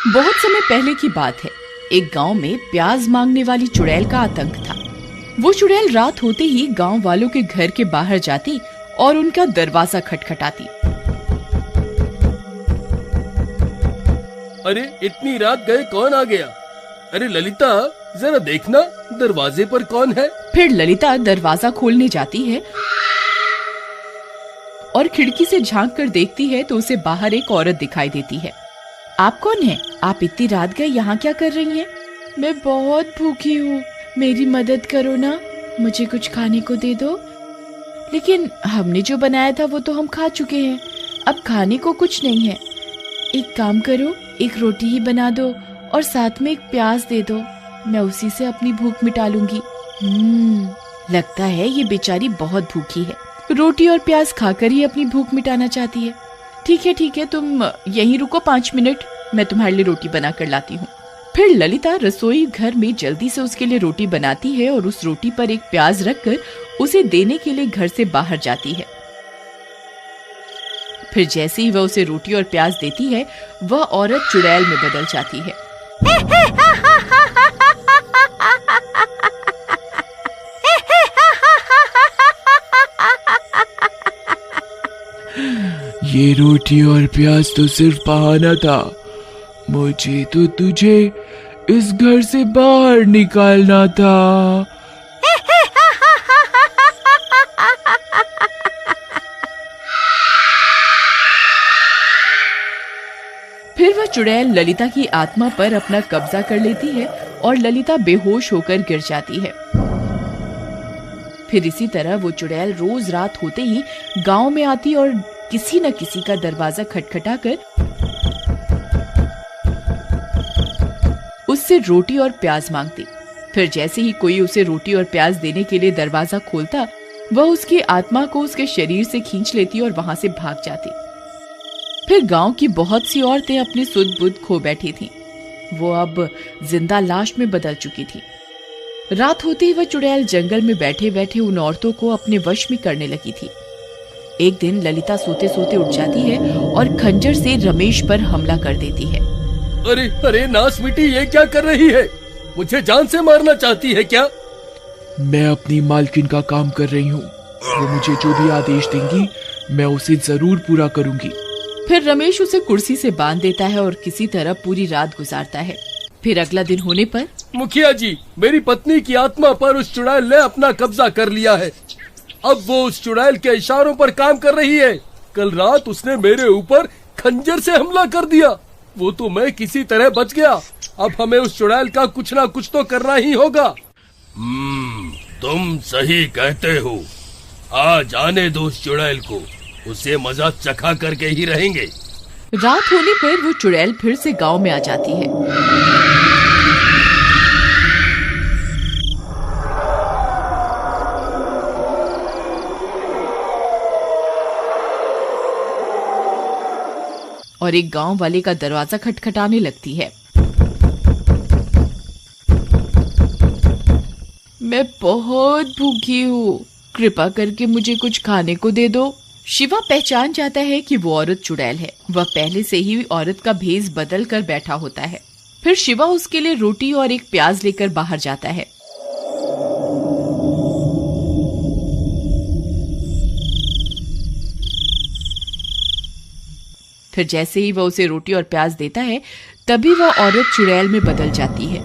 बहुत समय पहले की बात है। एक गांव में प्याज मांगने वाली चुड़ैल का आतंक था। वो चुड़ैल रात होते ही गांव वालों के घर के बाहर जाती और उनका दरवाजा खटखटाती। अरे इतनी रात गए कौन आ गया? अरे ललिता, जरा देखना दरवाजे पर कौन है। फिर ललिता दरवाजा खोलने जाती है और खिड़की से झांक कर देखती है तो उसे बाहर एक औरत दिखाई देती है। आप कौन हैं? आप इतनी रात गए यहाँ क्या कर रही हैं? मैं बहुत भूखी हूँ, मेरी मदद करो ना, मुझे कुछ खाने को दे दो। लेकिन हमने जो बनाया था वो तो हम खा चुके हैं, अब खाने को कुछ नहीं है। एक काम करो, एक रोटी ही बना दो और साथ में एक प्याज दे दो, मैं उसी से अपनी भूख मिटा लूंगी। लगता है ये बेचारी बहुत भूखी है, रोटी और प्याज खाकर ही अपनी भूख मिटाना चाहती है। ठीक है, तुम यहीं रुको 5 मिनट, मैं तुम्हारे लिए रोटी बना कर लाती हूँ। फिर ललिता रसोई घर में जल्दी से उसके लिए रोटी बनाती है और उस रोटी पर एक प्याज रखकर उसे देने के लिए घर से बाहर जाती है। फिर जैसे ही वह उसे रोटी और प्याज देती है, वह औरत चुड़ैल में बदल जाती है। ये रोटी और प्याज तो सिर्फ बहाना था, मुझे तो तुझे इस घर से बाहर निकालना था। फिर वह चुड़ैल ललिता की आत्मा पर अपना कब्जा कर लेती है और ललिता बेहोश होकर गिर जाती है। फिर इसी तरह वो चुड़ैल रोज रात होते ही गांव में आती और किसी न किसी का दरवाजा खटखटाकर उससे रोटी और प्याज मांगती। फिर जैसे ही कोई उसे रोटी और प्याज देने के लिए दरवाजा खोलता, वह उसकी आत्मा को उसके शरीर से खींच लेती और वहां से भाग जाती। फिर गांव की बहुत सी औरतें अपनी सुध बुध खो बैठी थीं। वो अब जिंदा लाश में बदल चुकी थी। रात होते ही वह चुड़ैल जंगल में बैठे बैठे उन औरतों को अपने वश में करने लगी थी। एक दिन ललिता सोते सोते उठ जाती है और खंजर से रमेश पर हमला कर देती है। अरे अरे नास मिटी, ये क्या कर रही है? मुझे जान से मारना चाहती है क्या? मैं अपनी मालकिन का काम कर रही हूँ, वो मुझे जो भी आदेश देंगी मैं उसे जरूर पूरा करूंगी। फिर रमेश उसे कुर्सी से बांध देता है और किसी तरह पूरी रात गुजारता है। फिर अगला दिन होने पर, मुखिया जी, मेरी पत्नी की आत्मा पर उस चुड़ैल ने अपना कब्जा कर लिया है। अब वो उस चुड़ैल के इशारों पर काम कर रही है। कल रात उसने मेरे ऊपर खंजर से हमला कर दिया, वो तो मैं किसी तरह बच गया। अब हमें उस चुड़ैल का कुछ ना कुछ तो करना ही होगा। तुम सही कहते हो, आज आने दो उस चुड़ैल को, उसे मजा चखा करके ही रहेंगे। रात होने पर वो चुड़ैल फिर से गांव में आ जाती है। और एक गांव वाले का दरवाजा खटखटाने लगती है। मैं बहुत भूखी हूँ, कृपा करके मुझे कुछ खाने को दे दो। शिवा पहचान जाता है कि वो औरत चुड़ैल है। वह पहले से ही औरत का भेष बदल कर बैठा होता है। फिर शिवा उसके लिए रोटी और एक प्याज लेकर बाहर जाता है। फिर जैसे ही वह उसे रोटी और प्याज देता है, तभी वह औरत चुड़ैल में बदल जाती है।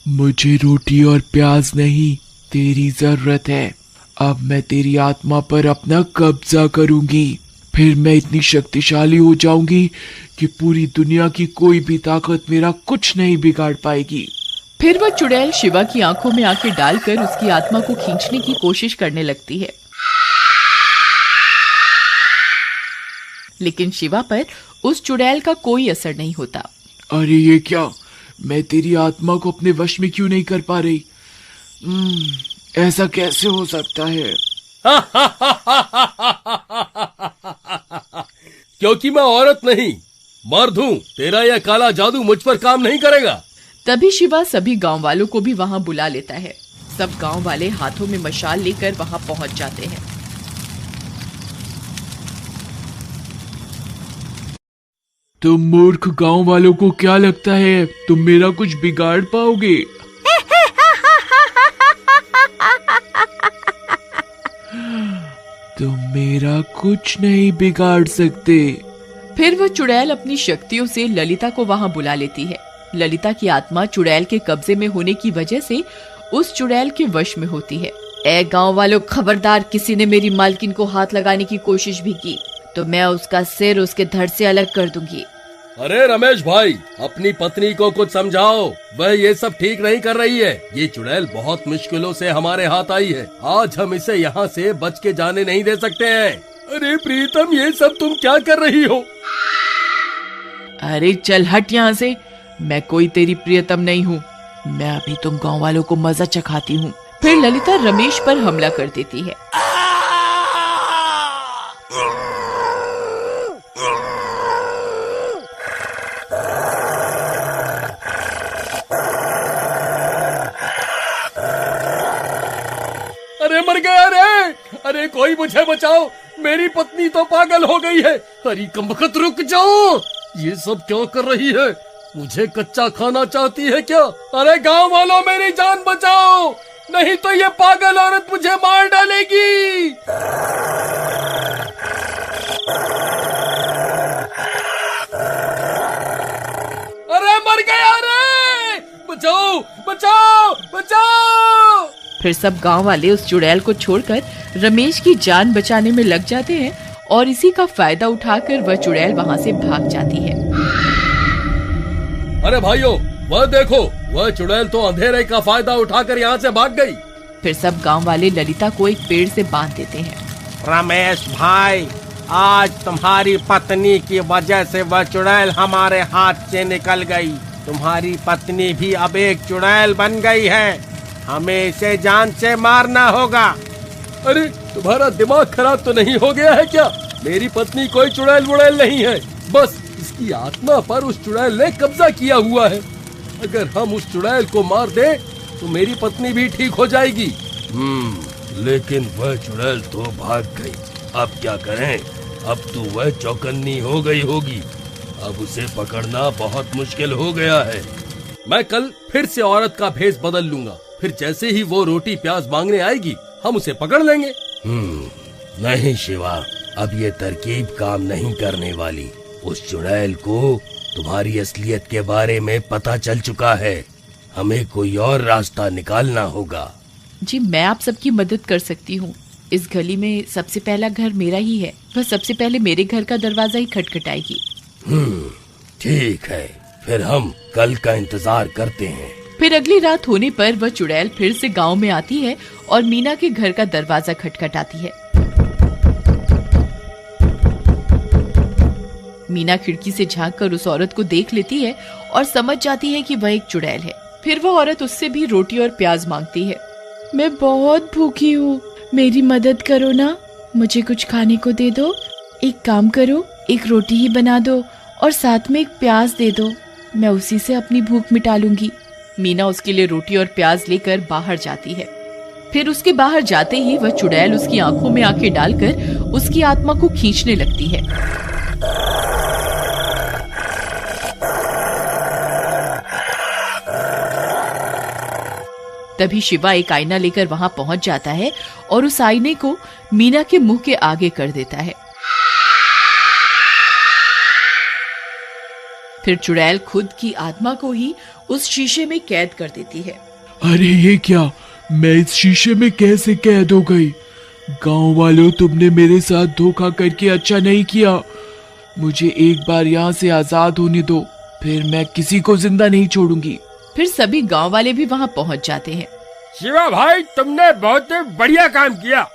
मुझे रोटी और प्याज नहीं, तेरी जरूरत है। अब मैं तेरी आत्मा पर अपना कब्जा करूंगी। फिर मैं इतनी शक्तिशाली हो जाऊंगी कि पूरी दुनिया की कोई भी ताकत मेरा कुछ नहीं बिगाड़ पाएगी। फिर वह चुड़ैल शिवा की आंखों में आंखें डालकर उसकी आत्मा को खींचने की कोशिश करने लगती है। लेकिन शिवा पर उस चुड़ैल का कोई असर नहीं होता। अरे ये क्या, मैं तेरी आत्मा को अपने वश में क्यों नहीं कर पा रही? ऐसा कैसे हो सकता है? क्योंकि मैं औरत नहीं, मर्द हूँ। तेरा यह काला जादू मुझ पर काम नहीं करेगा। तभी शिवा सभी गांव वालों को भी वहां बुला लेता है। सब गांव वाले हाथों में मशाल लेकर वहां पहुंच जाते हैं। तुम मूर्ख गांव वालों को क्या लगता है तुम मेरा कुछ बिगाड़ पाओगे? तुम मेरा कुछ नहीं बिगाड़ सकते। फिर वह चुड़ैल अपनी शक्तियों से ललिता को वहां बुला लेती है। ललिता की आत्मा चुड़ैल के कब्जे में होने की वजह से उस चुड़ैल के वश में होती है। ए गांव वालों, खबरदार, किसी ने मेरी मालकिन को हाथ लगाने की कोशिश भी की तो मैं उसका सिर उसके धड़ से अलग कर दूंगी। अरे रमेश भाई, अपनी पत्नी को कुछ समझाओ, वह ये सब ठीक नहीं कर रही है। ये चुड़ैल बहुत मुश्किलों से हमारे हाथ आई है, आज हम इसे यहाँ से बच के जाने नहीं दे सकते हैं। अरे प्रीतम, ये सब तुम क्या कर रही हो? अरे चल हट यहाँ से, मैं कोई तेरी प्रियतम नहीं हूँ। मैं अभी तुम गांव वालों को मजा चखाती हूँ। फिर ललिता रमेश पर हमला कर देती है। अरे मर गया रे! अरे कोई मुझे बचाओ, मेरी पत्नी तो पागल हो गई है। अरे कमबख्त, रुक जाओ, ये सब क्या कर रही है? मुझे कच्चा खाना चाहती है क्या? अरे गांव वालों, मेरी जान बचाओ, नहीं तो ये पागल औरत मुझे मार डालेगी। अरे मर गया रे! बचाओ बचाओ बचाओ! फिर सब गांव वाले उस चुड़ैल को छोड़कर रमेश की जान बचाने में लग जाते हैं और इसी का फायदा उठाकर वह चुड़ैल वहां से भाग जाती है। अरे भाइयों, वह देखो, वह चुड़ैल तो अंधेरे का फायदा उठाकर यहाँ से भाग गई। फिर सब गांव वाले ललिता को एक पेड़ से बांध देते हैं। रमेश भाई, आज तुम्हारी पत्नी की वजह से वह चुड़ैल हमारे हाथ से निकल गई। तुम्हारी पत्नी भी अब एक चुड़ैल बन गई है, हमें इसे जान से मारना होगा। अरे तुम्हारा दिमाग खराब तो नहीं हो गया है क्या? मेरी पत्नी कोई चुड़ैल वुड़ैल नहीं है, बस इसकी आत्मा पर उस चुड़ैल ने कब्जा किया हुआ है। अगर हम उस चुड़ैल को मार दें तो मेरी पत्नी भी ठीक हो जाएगी। लेकिन वह चुड़ैल तो भाग गई, अब क्या करें? अब तो वह चौकन्नी हो गई होगी, अब उसे पकड़ना बहुत मुश्किल हो गया है। मैं कल फिर से औरत का भेष बदल लूंगा, फिर जैसे ही वो रोटी प्याज मांगने आएगी हम उसे पकड़ लेंगे। नहीं शिवा, अब ये तरकीब काम नहीं करने वाली। उस चुड़ैल को तुम्हारी असलियत के बारे में पता चल चुका है, हमें कोई और रास्ता निकालना होगा। जी, मैं आप सबकी मदद कर सकती हूँ। इस गली में सबसे पहला घर मेरा ही है, वह सबसे पहले मेरे घर का दरवाजा ही खटखटाएगी। ठीक है, फिर हम कल का इंतजार करते हैं। फिर अगली रात होने पर वह चुड़ैल फिर से गांव में आती है और मीना के घर का दरवाजा खटखटाती है। मीना खिड़की से झांककर उस औरत को देख लेती है और समझ जाती है कि वह एक चुड़ैल है। फिर वह औरत उससे भी रोटी और प्याज मांगती है। मैं बहुत भूखी हूँ, मेरी मदद करो ना, मुझे कुछ खाने को दे दो। एक काम करो, एक रोटी ही बना दो और साथ में एक प्याज दे दो, मैं उसी से अपनी भूख मिटा लूंगी। मीना उसके लिए रोटी और प्याज लेकर बाहर जाती है। फिर उसके बाहर जाते ही वह चुड़ैल उसकी आंखों में आंखें डालकर उसकी आत्मा को खींचने लगती है। तभी शिवा एक आईना लेकर वहां पहुंच जाता है और उस आईने को मीना के मुंह के आगे कर देता है। फिर चुड़ैल खुद की आत्मा को ही उस शीशे में कैद कर देती है। अरे ये क्या, मैं इस शीशे में कैसे कैद हो गई? गांव वालों, तुमने मेरे साथ धोखा करके अच्छा नहीं किया। मुझे एक बार यहाँ से आजाद होने दो, फिर मैं किसी को जिंदा नहीं छोड़ूंगी। फिर सभी गांव वाले भी वहाँ पहुँच जाते हैं। शिवा भाई, तुमने बहुत बढ़िया काम किया।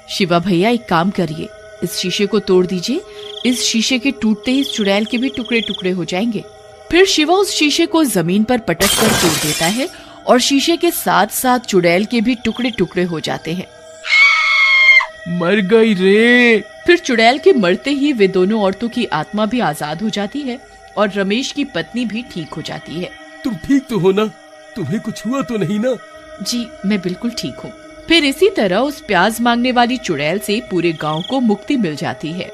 शिवा भैया, एक काम करिए, इस शीशे को तोड़ दीजिए। इस शीशे के टूटते ही इस चुड़ैल के भी टुकड़े टुकड़े हो जाएंगे। फिर शिवा उस शीशे को जमीन पर पटक कर तोड़ देता है और शीशे के साथ साथ चुड़ैल के भी टुकड़े टुकड़े हो जाते हैं। मर गई रे। फिर चुड़ैल के मरते ही वे दोनों औरतों की आत्मा भी आजाद हो जाती है और रमेश की पत्नी भी ठीक हो जाती है। तुम ठीक तो हो ना? तुम्हें कुछ हुआ तो नहीं ना? जी, मैं बिल्कुल ठीक हूँ। फिर इसी तरह उस प्याज मांगने वाली चुड़ैल से पूरे गांव को मुक्ति मिल जाती है।